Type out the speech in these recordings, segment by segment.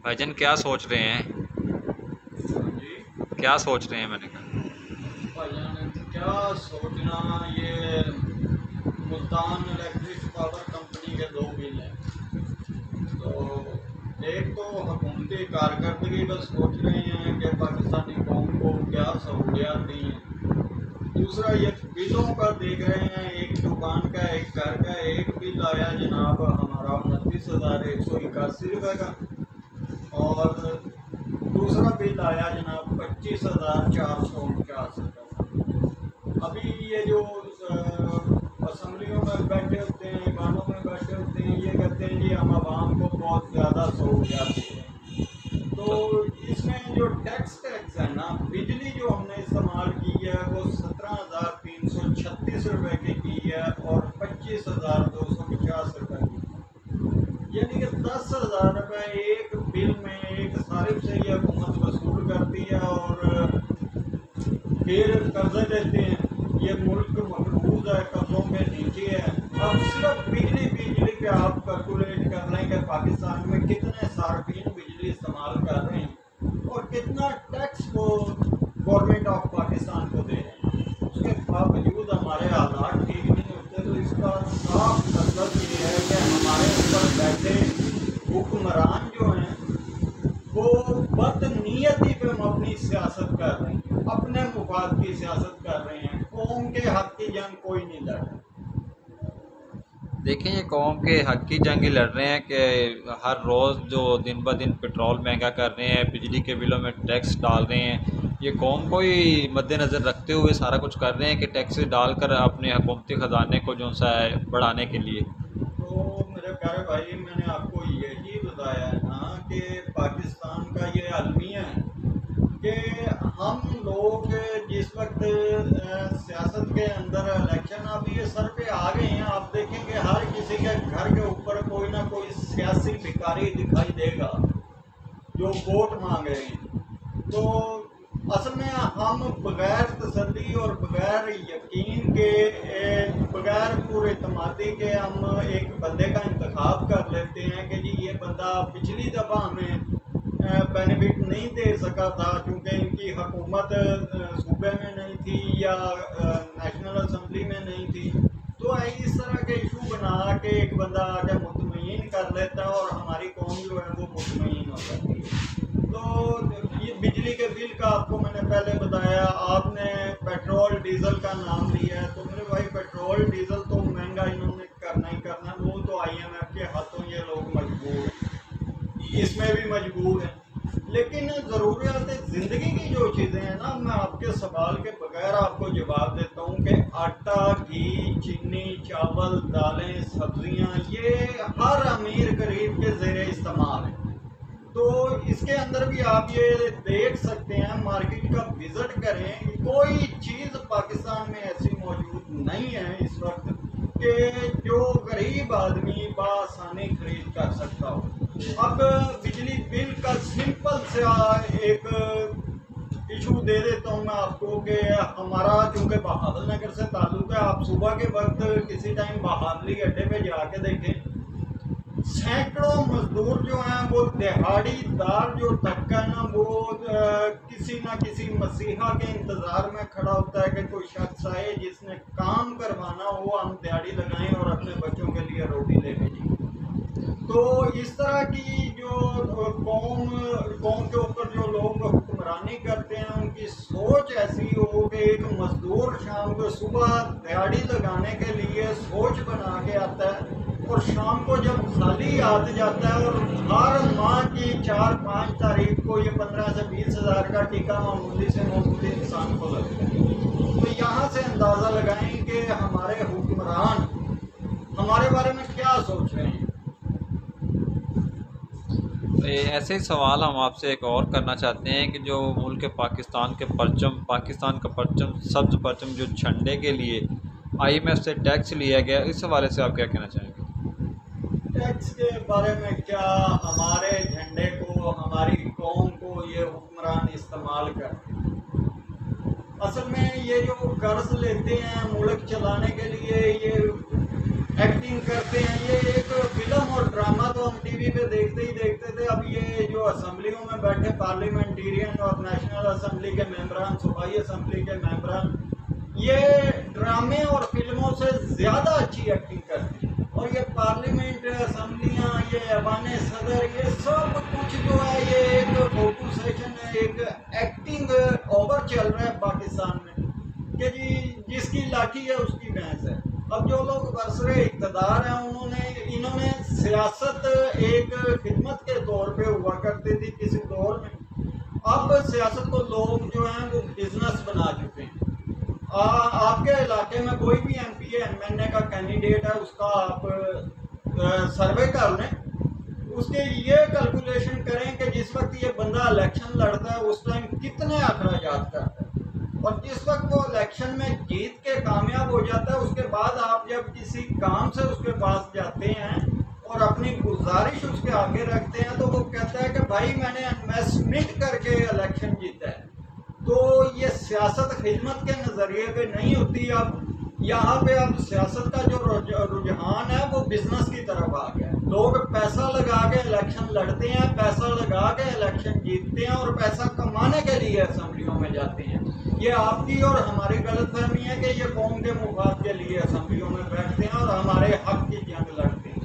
भाईजान क्या सोच रहे हैं? जी क्या सोच रहे हैं मैंने कहा। भाईजान, क्या सोचना। ये मुल्तान इलेक्ट्रिक पावर कंपनी के दो बिल हैं। तो एक तो हुकूमती कारकर्दगी बस सोच रहे हैं कि पाकिस्तानी कौम को क्या सहूलियात दी हैं। दूसरा ये बिलों का देख रहे हैं, एक दुकान का एक घर का एक बिल आया जनाब हमारा 29,181 रुपये का। और दूसरा बिल आया जनाब 25,449 रुपये। अभी ये जो असम्बलियों में बैठे होते हैं, गानों में बैठे होते हैं, ये कहते हैं जी हम आवाम को बहुत ज़्यादा सहूलियात दे रहे हैं। तो तो इसमें जो टैक्स है ना, बिजली जो हमने इस्तेमाल की है वो 17,336 रुपये की है और 25,250 रुपये की। यानी कि 10,000 रुपये एक बिल में एक सारिफ से ये हुकूमत वसूल करती है और फिर कर्जे देते हैं। ये मुल्क मकरूज है, कर्जों के नीचे है। अब सिर्फ बिजली बिजली पे आप कैलकुलेट कर लें कि पाकिस्तान में कितने सार्फिन बिजली इस्तेमाल कर रहे हैं और कितना टैक्स वो गवर्नमेंट ऑफ पाकिस्तान को दे रहे हैं। उसके बावजूद हमारे हालात ठीक नहीं होते। तो इसका साफ मतलब ये है कि हमारे ऊपर बैठे हुक्मरान जो हैं वो बदनीयती पे मबनी सियासत कर रहे हैं, अपने मुफाद की सियासत कर रहे हैं। कौम के हक की जंग कोई नहीं लड़ रहा। देखें, ये कौम के हक की जंग ही लड़ रहे हैं कि हर रोज़ जो दिन ब दिन पेट्रोल महंगा कर रहे हैं, बिजली के बिलों में टैक्स डाल रहे हैं। ये कौम को ही मद्देनज़र रखते हुए सारा कुछ कर रहे हैं कि टैक्स डालकर अपने हुकूमती ख़जाने को जो सा है बढ़ाने के लिए। तो मेरे प्यारे भाई, मैंने आपको यही बताया है ना कि पाकिस्तान का ये अलमिया है कि हम लोग जिस वक्त सियासत के अंदर इलेक्शन अभी ये सर पे आ गए हैं, आप देखेंगे हर किसी के घर के ऊपर कोई ना कोई सियासी भिखारी दिखाई देगा जो वोट मांग रहे हैं। तो असल में हम बगैर तसल्ली और बगैर यकीन के बगैर पूरे इतमादी के हम एक बंदे का इंतखाब कर लेते हैं कि जी ये बंदा पिछली दफ़ा हमें बेनिफिट नहीं दे सका था क्योंकि इनकी हुकूमत सूबे में नहीं थी या नेशनल असम्बली में नहीं थी। तो इस तरह के इशू बना के एक बंदा आके मुतमईन कर लेता है और हमारी कौम जो है वो मुतमईन हो जाती है। तो ये बिजली के बिल का आपको मैंने पहले बताया, आपने पेट्रोल डीजल का नाम लिया है। तो मेरे भाई, पेट्रोल डीजल तो महंगा इन्होंने करना ही करना, वो तो IMF के हाथों ये लोग मजबूर हैं, इसमें भी मजबूर हैं। लेकिन ज़रूरियात ज़िंदगी की जो चीज़ें हैं ना, मैं आपके सवाल के बगैर आपको जवाब देता हूँ कि आटा, घी, चीनी, चावल, दालें, सब्जियाँ, ये हर अमीर गरीब के ज़ेरे इस्तेमाल है। तो इसके अंदर भी आप ये देख सकते हैं, मार्केट का विजिट करें, कोई चीज़ पाकिस्तान में ऐसी मौजूद नहीं है इस वक्त कि जो गरीब आदमी बआसानी खरीद कर सकता हो। अब बिजली बिल का सिंपल सा एक इशू दे देता हूँ मैं आपको कि हमारा चूँकि बहादुर नगर से ताल्लुक है, आप सुबह के वक्त किसी टाइम बहादुरी अड्डे पे जाके देखें, सैकड़ों मजदूर जो हैं वो दिहाड़ीदार जो तबका है ना, वो किसी ना किसी मसीहा के इंतज़ार में खड़ा होता है कि कोई शख्स आए जिसने काम करवाना हो, हम दिहाड़ी लगाएं और अपने बच्चों के लिए रोटी ले भेजें। तो इस तरह की जो कौम के ऊपर जो लोग हुक्मरानी करते हैं, उनकी सोच ऐसी हो कि एक मजदूर शाम को सुबह दिहाड़ी लगाने के लिए सोच बना के आता है और शाम को जब खाली हाथ जाता है और हर माह की 4-5 तारीख को ये 15 से 20 हज़ार का टीका मामूली से मामूली इंसान को लगता है। तो यहाँ से अंदाज़ा लगाएं कि हमारे हुक्मरान हमारे बारे में क्या सोच रहे हैं। ऐसे ही सवाल हम आपसे एक और करना चाहते हैं कि जो मुल्क पाकिस्तान के परचम, पाकिस्तान का परचम, सब्ज़ परचम जो झंडे के लिए IMF से टैक्स लिया गया, इस हवाले से आप क्या कहना चाहेंगे? टैक्स के बारे में क्या, हमारे झंडे को, हमारी कौम को ये हुक्मरान इस्तेमाल करते हैं। असल में ये जो कर्ज लेते हैं मुल्क चलाने के लिए, ये एक्टिंग करते हैं, ये एक फिल्म और ड्रामा तो हम TV पे देखते ही देखते थे। अब ये जो असम्बलियों में बैठे पार्लियामेंटेरियन और नेशनल असम्बली के मेंबरान, सूबाई असम्बली के मेंबरान, ये ड्रामे और फिल्मों से ज़्यादा अच्छी एक्टिंग करते हैं। और ये पार्लियामेंट, असम्बलियाँ, ये ऐवान सदर, ये सब कुछ जो है ये एक फोटो सेशन है, एक एक्टिंग ओवर चल रहा है पाकिस्तान में कि जी जिसकी लाठी है उसकी भैंस है। अब जो लोग बरसरे इक़्तिदार हैं इन्होंने सियासत एक खिदमत के तौर पे हुआ करती थी किसी दौर में, अब सियासत को लोग जो हैं वो बिजनेस बना चुके हैं। आपके इलाके में कोई भी एमपी एमएनए का कैंडिडेट है, उसका आप सर्वे कर लें, उसके ये कैलकुलेशन करें कि जिस वक्त ये बंदा इलेक्शन लड़ता है उस टाइम कितने अखराजात करता है, और जिस वक्त वो इलेक्शन में जीत के कामयाब हो जाता है उसके बाद आप जब किसी काम से उसके पास जाते हैं और अपनी गुजारिश उसके आगे रखते हैं तो वो कहता है कि भाई मैंने इन्वेस्टमेंट करके इलेक्शन जीता है। तो ये सियासत खिदमत के नज़रिए पे नहीं होती। अब यहाँ पे अब सियासत का जो रुझान है वो बिजनेस की तरफ आ गया है। लोग पैसा लगा के इलेक्शन लड़ते हैं, पैसा लगा के इलेक्शन जीतते हैं और पैसा कमाने के लिए असम्बलियों में जाते हैं। ये आपकी और हमारी गलतफहमी है कि ये कौम के मुफाद के लिए असम्बलियों में बैठते हैं और हमारे हक की जंग लड़ते हैं।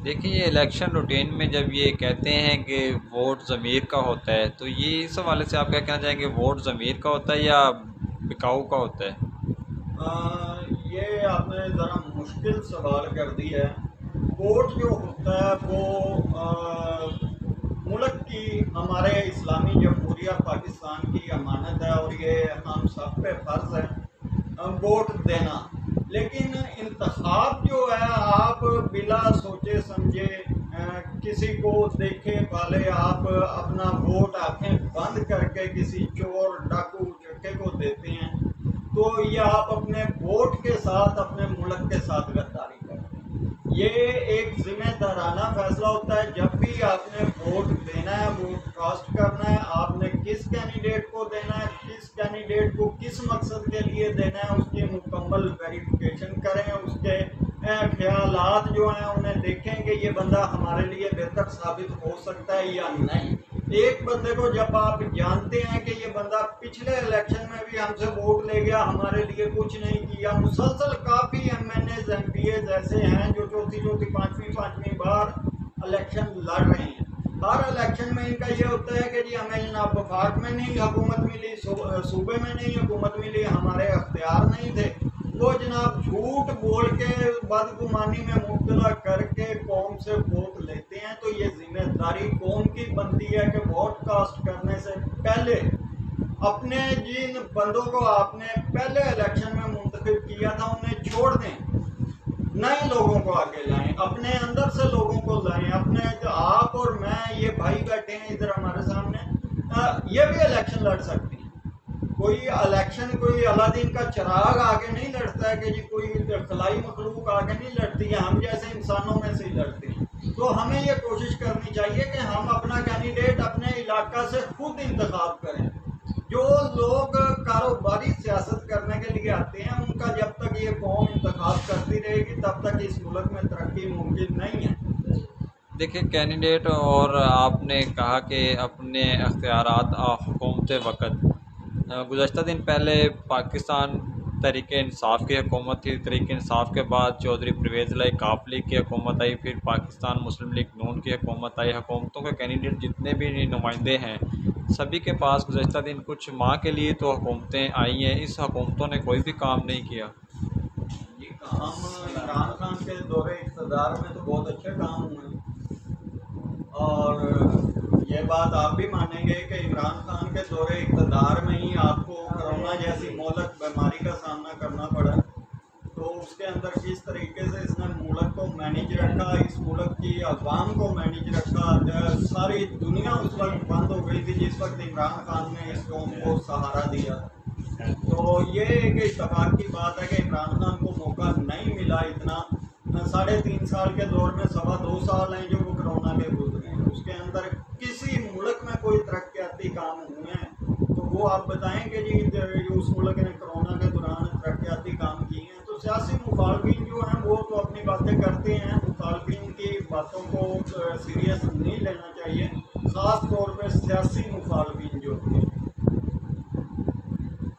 देखिए, ये इलेक्शन रूटीन में जब ये कहते हैं कि वोट ज़मीर का होता है, तो ये इस हवाले से आप क्या कहना चाहेंगे, वोट ज़मीर का होता है या बिकाऊ का होता है? ये आपने ज़रा मुश्किल सवाल कर दिया है। वोट जो होता है वो मुल्क की, हमारे इस्लामी जमहूरिया पाकिस्तान की अमानत है और ये हम सब पे फ़र्ज़ है वोट देना। लेकिन इंतखाब जो है आप बिला सोचे समझे किसी को देखे वाले आप अपना वोट आंखें बंद करके किसी चोर डाकू चक्के को देते हैं, तो ये आप अपने वोट के साथ अपने मुल्क के साथ गद्दारी करते हैं। ये एक जिम्मेदाराना फैसला होता है। जब भी आपने वोट देना है, वोट कास्ट करना है, आपने किस कैंडिडेट को देना है, किस कैंडिडेट को किस मकसद के लिए देना है, उसकी मुकम्मल वेरिफिकेशन करें, उसके ख्यालात जो हैं उन्हें देखें कि ये बंदा हमारे लिए बेहतर साबित हो सकता है या नहीं। एक बंदे को जब आप जानते हैं कि ये बंदा पिछले इलेक्शन में भी हमसे वोट ले गया, हमारे लिए कुछ नहीं किया, मुसलसल काफ़ी एमएनएज एमपीएज ऐसे हैं जो चौथी पांचवी बार इलेक्शन लड़ रहे हैं। हर इलेक्शन में इनका ये होता है कि जी हमें ना वफाक में नहीं हुकूमत मिली, सूबे में नहीं हुकूमत मिली, हमारे अख्तियार नहीं थे। वो जनाब झूठ बोल के बदगुमानी में मुब्तला करके कौम से वोट लेते हैं। तो ये जिम्मेदारी कौम की बनती है कि वोट कास्ट करने से पहले अपने जिन बंदों को आपने पहले इलेक्शन में मुंतखब किया था उन्हें छोड़ दें, नए लोगों को आगे लाएं, अपने अंदर से लोगों को लाएं। अपने आप और मैं, ये भाई बैठे हैं इधर हमारे सामने, ये भी इलेक्शन लड़ सकते हैं। कोई इलेक्शन कोई अलादीन का चिराग आगे नहीं लड़ता है कि जी कोई खलाई मखलूक आगे नहीं लड़ती है, हम जैसे इंसानों में से ही लड़ते हैं। तो हमें ये कोशिश करनी चाहिए कि हम अपना कैंडिडेट अपने इलाका से खुद इंतखाब करें। जो लोग कारोबारी सियासत करने के लिए आते हैं उनका जब तक ये कौम इंतखाब करती रहेगी तब तक इस मुल्क में तरक्की मुमकिन नहीं है। देखिए, कैंडिडेट और आपने कहा कि अपने अख्तियारात हुकूमत वक़्त, गुज़श्ता दिन पहले पाकिस्तान तहरीक इंसाफ की हुकूमत थी, तहरीक इंसाफ के बाद चौधरी परवेज़ लाई काफ लीग की हुकूमत आई, फिर पाकिस्तान मुस्लिम लीग नून की हुकूमत आई। हुकूमतों के कैंडिडेट जितने भी नुमाइंदे हैं सभी के पास गुज़श्ता दिन कुछ माह के लिए तो हुकूमतें आई हैं, इस हुकूमतों ने कोई भी काम नहीं किया। ये काम इमरान खान के दौरे इक़्तिदार में तो बहुत अच्छे काम हुए, और ये बात आप भी मानेंगे कि इमरान खान के दौरे इक़्तिदार में ही आपको कोरोना जैसी मोहलक बीमारी का सामना करना पड़ा। तो उसके अंदर किस तरीके से इसने मुल्क को मैनेज रखा, इस मुल्क की अवाम को मैनेज रखा। सारी दुनिया उस वक्त बंद हो गई थी जिस वक्त इमरान खान ने इस कौम को सहारा दिया। तो ये एक इत्तेफाक की बात है कि इमरान खान को मौका नहीं मिला इतना। 3.5 साल के दौर में 2.25 साल हैं जो वो कोरोना के गुजरे हैं, उसके अंदर किसी मुल्क में कोई तरक्याती काम हुए हैं तो वो आप बताएंगे जी उस मुल्क ने कोरोना के दौरान तरक्याती काम किए हैं। तो सियासी मुखालफिन जो हैं वो तो अपनी बातें करते हैं, मुखालफिन की बातों को सीरियस नहीं लेना चाहिए। ख़ास तौर पर सियासी मुखालफिन जो थे